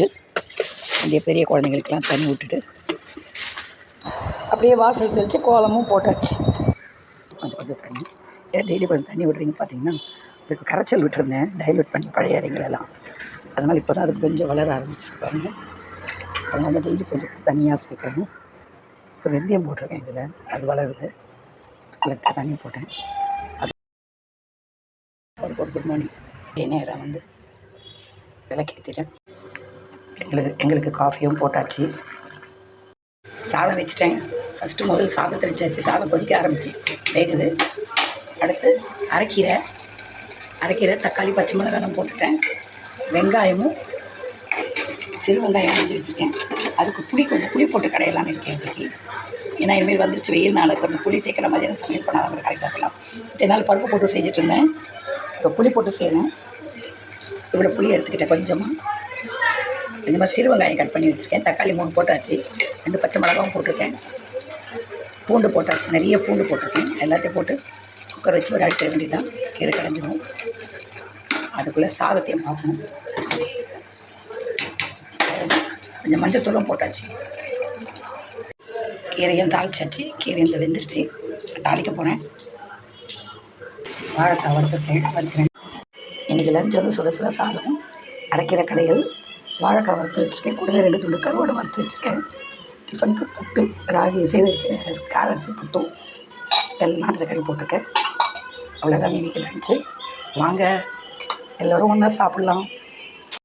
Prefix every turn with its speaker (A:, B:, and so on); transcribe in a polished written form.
A: குளிச்சுட்டு அப்படியே பெரிய குழந்தைங்களுக்கெல்லாம் தண்ணி விட்டுட்டு அப்படியே வாசல் தெளித்து கோலமும் போட்டாச்சு. கொஞ்சம் தண்ணி ஏன் டெய்லி கொஞ்சம் தண்ணி விட்றீங்க பார்த்தீங்கன்னா, அதுக்கு கரைச்சல் விட்டுருந்தேன் டைல்யூட் பண்ணி பழைய இலைங்களெல்லாம். அதனால் இப்போ தான் அதுக்கு கொஞ்சம் வளர ஆரம்பிச்சிருப்பாங்க. அதனால் டெய்லி கொஞ்சம் தண்ணியாக சேர்க்குறேன். இப்போ வெந்தயம் போட்டிருக்கேன் இதில், அது வளருது. கலெக்டாக தண்ணி போட்டேன். அது ஒரு குட் மார்னிங் நேரம் வந்து விளக்கேற்றிட்டேன். எங்களுக்கு காஃபியும் போட்டாச்சு. சாதம் வச்சுட்டேன். ஃபஸ்ட்டு முதல் சாதத்தை வச்சாச்சு. சாதம் கொதிக்க ஆரம்பிச்சு வேகுது. அடுத்து அரைக்கீரை தக்காளி பச்சை மிளகாலாம் போட்டுட்டேன். வெங்காயமும் சிறு வெங்காயம் அரைஞ்சி வச்சுருக்கேன். அதுக்கு கொஞ்சம் புளி போட்டு கடையலான்னு இருக்கேன் இன்றைக்கி. ஏன்னா இனிமேல் வந்துருச்சு வெயில் நாள், கொஞ்சம் புளி சேர்க்குற மாதிரியான சமையல் பண்ணாத கரெக்டாக இருக்கலாம். இத்தனை நாள் பருப்பு போட்டு செஞ்சுட்டு இருந்தேன். இப்போ புளி போட்டு செய்கிறேன். இவ்வளோ புளி எடுத்துக்கிட்டேன். கொஞ்சமாக சிறு வெங்காயம் கட் பண்ணி வச்சுருக்கேன். தக்காளி 3 போட்டாச்சு. 2 பச்சை மிளகாவும் போட்டிருக்கேன். பூண்டு போட்டாச்சு. நிறைய பூண்டு போட்டிருக்கேன். எல்லாத்தையும் போட்டு குக்கர் வச்சு ஒரு அடிக்க வேண்டியதான். கீரை கடைஞ்சிடும். அதுக்குள்ளே சாதத்தையும் பார்க்கணும். கொஞ்சம் மஞ்சத்தூளும் போட்டாச்சு. கீரையும் தாளிச்சாச்சு. கீரையும் வெந்துருச்சு. தாளிக்க போகிறேன். வாழைக்காய் வறுக்கிறேன். இன்றைக்கி லஞ்ச் வந்து சுட சுட சாதம், அரைக்கீரை கடையில், வாழைக்காய் வறுத்து வச்சுருக்கேன். கூடவே 2 துண்டு கருவாடு வறுத்து வச்சுருக்கேன். டிஃபனுக்கு புட்டு, ராகி காரரிசி புட்டும் நாட்டு சர்க்கரை போட்டிருக்கேன். அவ்வளோதான் இன்றைக்கி லஞ்சு. வாங்க எல்லோரும் ஒன்றா சாப்பிட்லாம்.